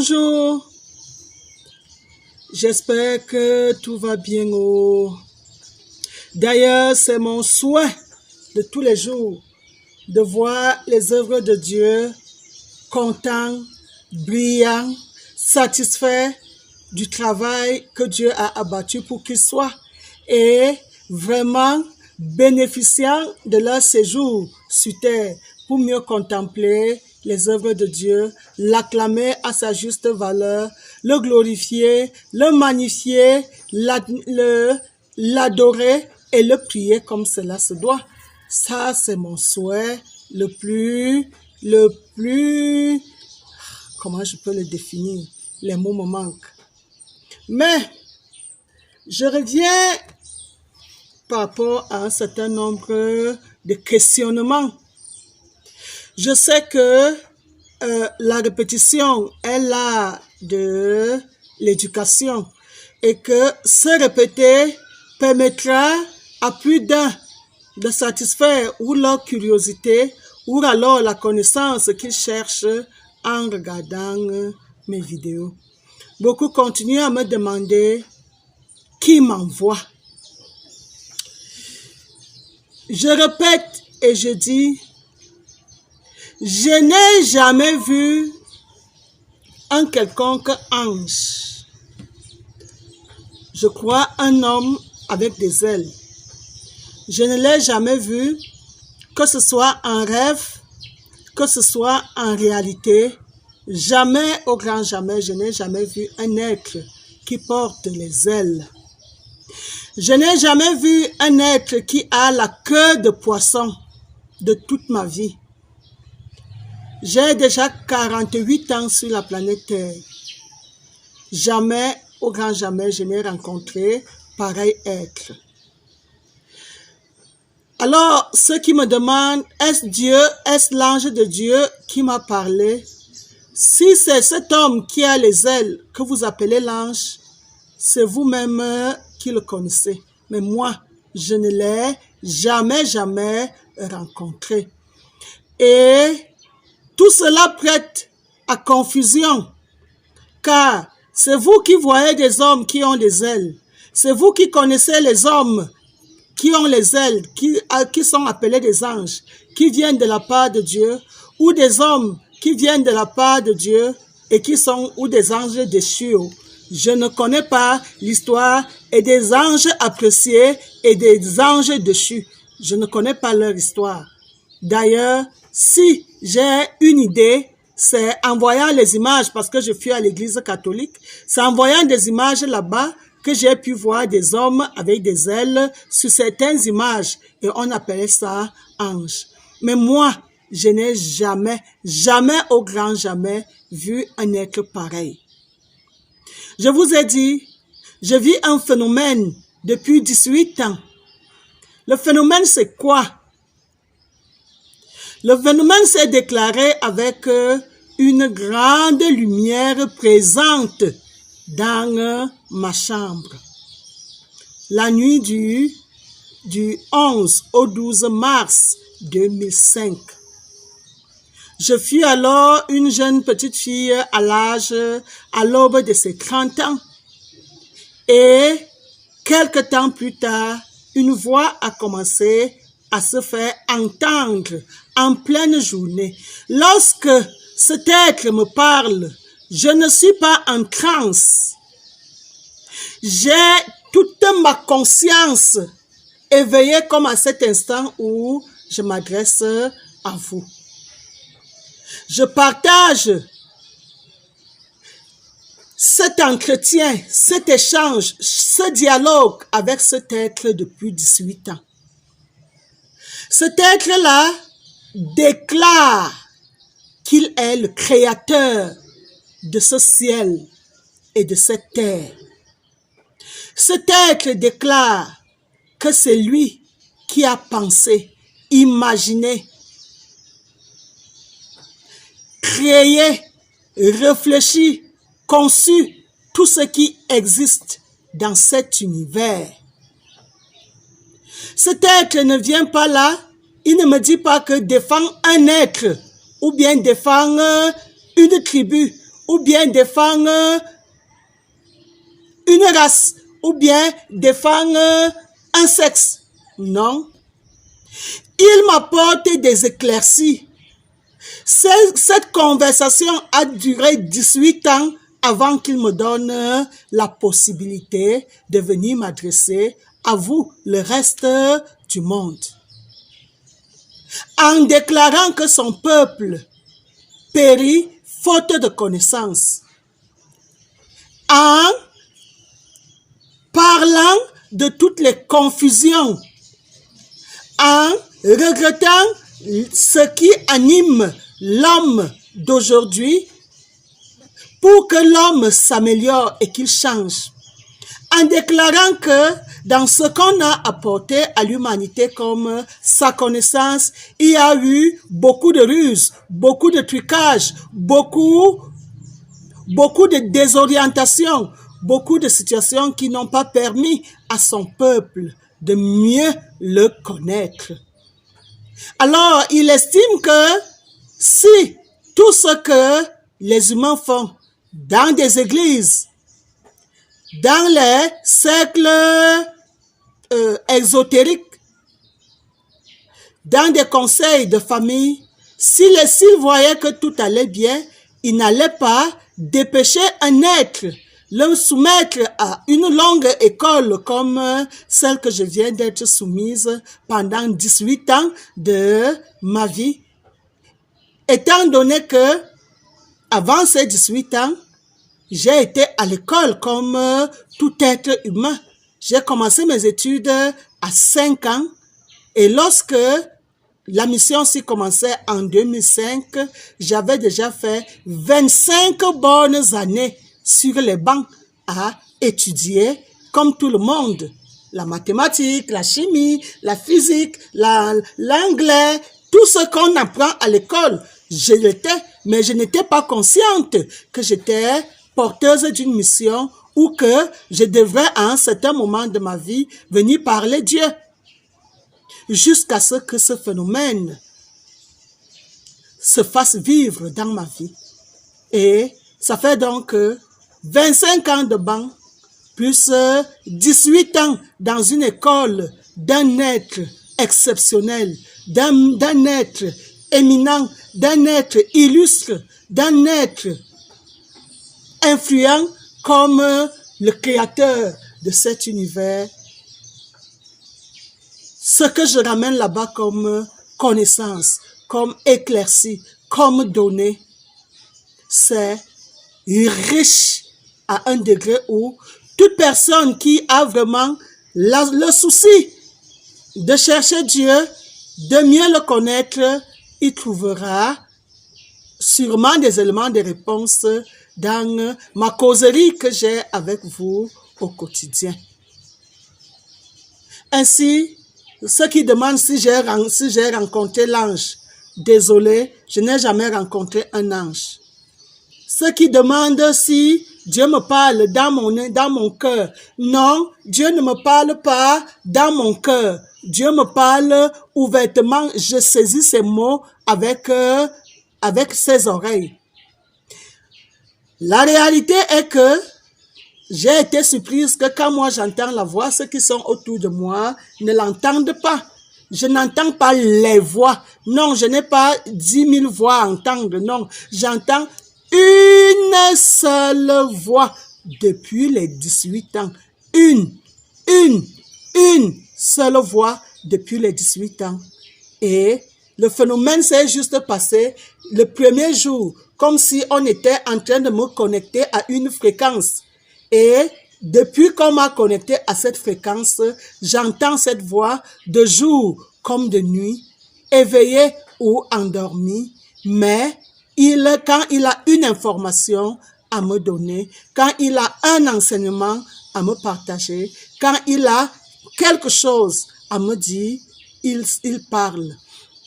Bonjour, j'espère que tout va bien. D'ailleurs, c'est mon souhait de tous les jours de voir les œuvres de Dieu contents, brillants, satisfaits du travail que Dieu a abattu pour qu'ils soient et vraiment bénéficiant de leur séjour sur terre pour mieux contempler les œuvres de Dieu, l'acclamer à sa juste valeur, le glorifier, le magnifier, l'adorer et le prier comme cela se doit. Ça, c'est mon souhait le plus, comment je peux le définir? Les mots me manquent. Mais, je reviens par rapport à un certain nombre de questionnements. Je sais que la répétition est l'art de l'éducation et que se répéter permettra à plus d'un de satisfaire ou leur curiosité ou alors la connaissance qu'ils cherchent en regardant mes vidéos. Beaucoup continuent à me demander qui m'envoie. Je répète et je dis, je n'ai jamais vu un quelconque ange. Je crois un homme avec des ailes. Je ne l'ai jamais vu, que ce soit en rêve, que ce soit en réalité. Jamais, au grand jamais, je n'ai jamais vu un être qui porte les ailes. Je n'ai jamais vu un être qui a la queue de poisson de toute ma vie. J'ai déjà 48 ans sur la planète Terre. Jamais, au grand jamais, je n'ai rencontré pareil être. Alors, ceux qui me demandent, est-ce Dieu, est-ce l'ange de Dieu qui m'a parlé? Si c'est cet homme qui a les ailes que vous appelez l'ange, c'est vous-même qui le connaissez. Mais moi, je ne l'ai jamais rencontré. Et tout cela prête à confusion, car c'est vous qui voyez des hommes qui ont des ailes. C'est vous qui connaissez les hommes qui ont les ailes, qui sont appelés des anges, qui viennent de la part de Dieu, ou des hommes qui viennent de la part de Dieu et qui sont ou des anges déchus. Je ne connais pas l'histoire et des anges appréciés et des anges déchus. Je ne connais pas leur histoire. D'ailleurs, si j'ai une idée, c'est en voyant les images, parce que je suis à l'église catholique, c'est en voyant des images là-bas que j'ai pu voir des hommes avec des ailes sur certaines images et on appelait ça ange. Mais moi, je n'ai jamais au grand jamais vu un être pareil. Je vous ai dit, je vis un phénomène depuis 18 ans. Le phénomène, c'est quoi? Le phénomène s'est déclaré avec une grande lumière présente dans ma chambre. La nuit du 11 au 12 mars 2005. Je fus alors une jeune petite fille à l'aube de ses 30 ans. Et quelque temps plus tard, une voix a commencé à se faire entendre en pleine journée. Lorsque cet être me parle, je ne suis pas en transe. J'ai toute ma conscience éveillée comme à cet instant où je m'adresse à vous. Je partage cet entretien, cet échange, ce dialogue avec cet être depuis 18 ans. Cet être-là déclare qu'il est le créateur de ce ciel et de cette terre. Cet être déclare que c'est lui qui a pensé, imaginé, créé, réfléchi, conçu tout ce qui existe dans cet univers. Cet être ne vient pas là, il ne me dit pas que défend un être ou bien défend une tribu ou bien défendre une race, ou bien défendre un sexe. Non. Il m'apporte des éclaircies. Cette conversation a duré 18 ans avant qu'il me donne la possibilité de venir m'adresser à vous, le reste du monde. En déclarant que son peuple périt faute de connaissance. En parlant de toutes les confusions. En regrettant ce qui anime l'homme d'aujourd'hui pour que l'homme s'améliore et qu'il change. En déclarant que dans ce qu'on a apporté à l'humanité comme sa connaissance, il y a eu beaucoup de ruses, beaucoup de trucages, beaucoup de désorientation, beaucoup de situations qui n'ont pas permis à son peuple de mieux le connaître. Alors, il estime que si tout ce que les humains font dans des églises, dans les cercles exotériques, dans des conseils de famille, s'il voyait que tout allait bien, il n'allait pas dépêcher un être, le soumettre à une longue école comme celle que je viens d'être soumise pendant 18 ans de ma vie. Étant donné que, avant ces 18 ans, j'ai été à l'école comme tout être humain. J'ai commencé mes études à 5 ans et lorsque la mission s'y commençait en 2005, j'avais déjà fait 25 bonnes années sur les bancs à étudier comme tout le monde. La mathématique, la chimie, la physique, l'anglais, tout ce qu'on apprend à l'école, je l'étais, mais je n'étais pas consciente que j'étais porteuse d'une mission ou que je devrais à un certain moment de ma vie venir parler Dieu. Jusqu'à ce que ce phénomène se fasse vivre dans ma vie. Et ça fait donc 25 ans de banc, plus 18 ans dans une école d'un être exceptionnel, d'un être éminent, d'un être illustre, d'un être influent comme le créateur de cet univers. Ce que je ramène là-bas comme connaissance, comme éclaircie, comme donnée, c'est riche à un degré où toute personne qui a vraiment le souci de chercher Dieu, de mieux le connaître, il trouvera sûrement des éléments de réponse dans ma causerie que j'ai avec vous au quotidien. Ainsi, ceux qui demandent si j'ai rencontré l'ange, désolé, je n'ai jamais rencontré un ange. Ceux qui demandent si Dieu me parle dans mon cœur, non, Dieu ne me parle pas dans mon cœur. Dieu me parle ouvertement, je saisis ces mots avec ses oreilles. La réalité est que j'ai été surprise que quand moi j'entends la voix, ceux qui sont autour de moi ne l'entendent pas. Je n'entends pas les voix. Non, je n'ai pas 10 000 voix à entendre. Non, j'entends une seule voix depuis les 18 ans. Une seule voix depuis les 18 ans. Et le phénomène s'est juste passé le premier jour, comme si on était en train de me connecter à une fréquence. Et depuis qu'on m'a connecté à cette fréquence, j'entends cette voix de jour comme de nuit, éveillé ou endormi, mais quand il a une information à me donner, quand il a un enseignement à me partager, quand il a quelque chose à me dire, il parle.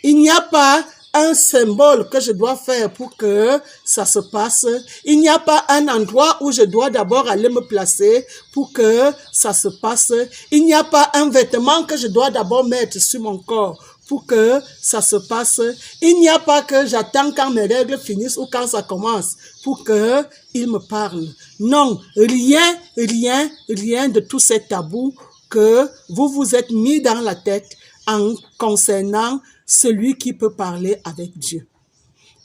Il n'y a pas un symbole que je dois faire pour que ça se passe. Il n'y a pas un endroit où je dois d'abord aller me placer pour que ça se passe. Il n'y a pas un vêtement que je dois d'abord mettre sur mon corps pour que ça se passe. Il n'y a pas que j'attends quand mes règles finissent ou quand ça commence pour que il me parle. Non, rien de tous ces tabous que vous vous êtes mis dans la tête en concernant celui qui peut parler avec Dieu.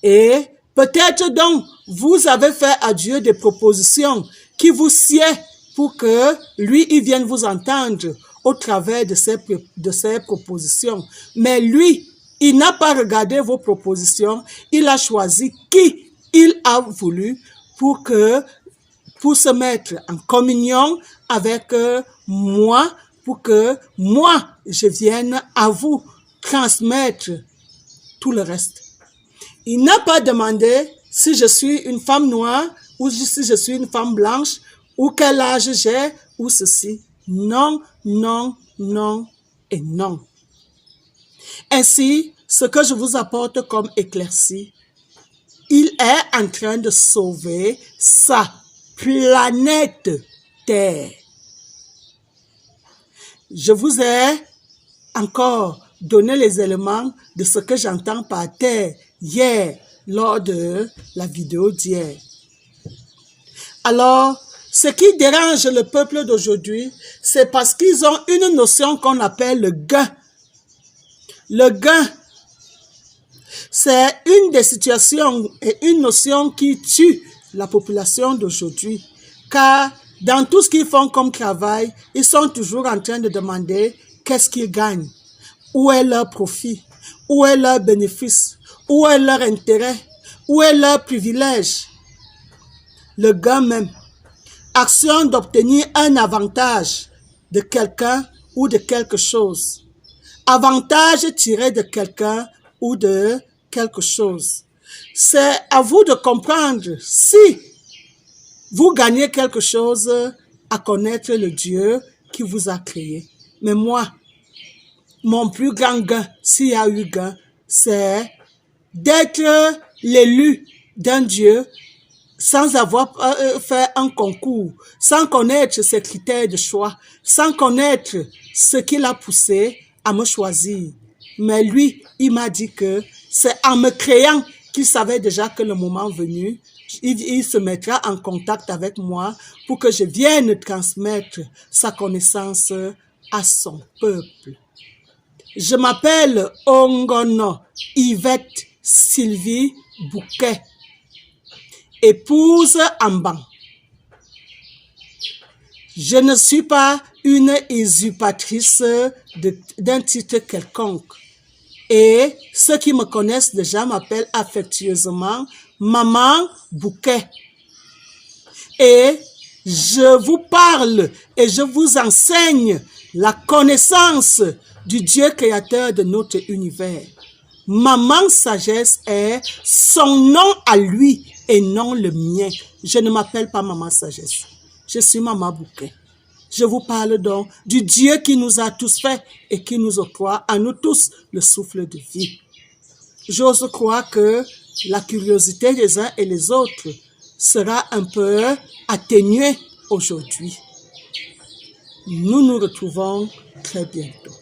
Et peut-être donc, vous avez fait à Dieu des propositions qui vous sied pour que lui, il vienne vous entendre au travers de ses propositions. Mais lui, il n'a pas regardé vos propositions, il a choisi qui il a voulu pour se mettre en communion avec moi, pour que moi, je vienne à vous transmettre tout le reste. Il n'a pas demandé si je suis une femme noire ou si je suis une femme blanche ou quel âge j'ai ou ceci. Non, non, non et non. Ainsi, ce que je vous apporte comme éclaircie, il est en train de sauver sa planète Terre. Je vous ai encore donné les éléments de ce que j'entends par terre hier lors de la vidéo d'hier. Alors, ce qui dérange le peuple d'aujourd'hui, c'est parce qu'ils ont une notion qu'on appelle le gain. Le gain, c'est une des situations et une notion qui tue la population d'aujourd'hui. Car dans tout ce qu'ils font comme travail, ils sont toujours en train de demander qu'est-ce qu'ils gagnent, où est leur profit, où est leur bénéfice, où est leur intérêt, où est leur privilège. Le gain même. Action d'obtenir un avantage de quelqu'un ou de quelque chose. Avantage tiré de quelqu'un ou de quelque chose. C'est à vous de comprendre si vous gagnez quelque chose à connaître le Dieu qui vous a créé. Mais moi, mon plus grand gain, s'il y a eu gain, c'est d'être l'élu d'un Dieu sans avoir fait un concours, sans connaître ses critères de choix, sans connaître ce qui l'a poussé à me choisir. Mais lui, il m'a dit que c'est en me créant qu'il savait déjà que le moment venu, il se mettra en contact avec moi pour que je vienne transmettre sa connaissance à son peuple. Je m'appelle Ongono Yvette Sylvie Bouquet, épouse Amban. Je ne suis pas une usurpatrice d'un titre quelconque. Et ceux qui me connaissent déjà m'appellent affectueusement Maman Bouquet. Et je vous parle et je vous enseigne la connaissance du Dieu créateur de notre univers. Maman Sagesse est son nom à lui et non le mien. Je ne m'appelle pas Maman Sagesse. Je suis Maman Bouquet. Je vous parle donc du Dieu qui nous a tous fait et qui nous octroie à nous tous le souffle de vie. J'ose croire que la curiosité des uns et les autres sera un peu atténuée aujourd'hui. Nous nous retrouvons très bientôt.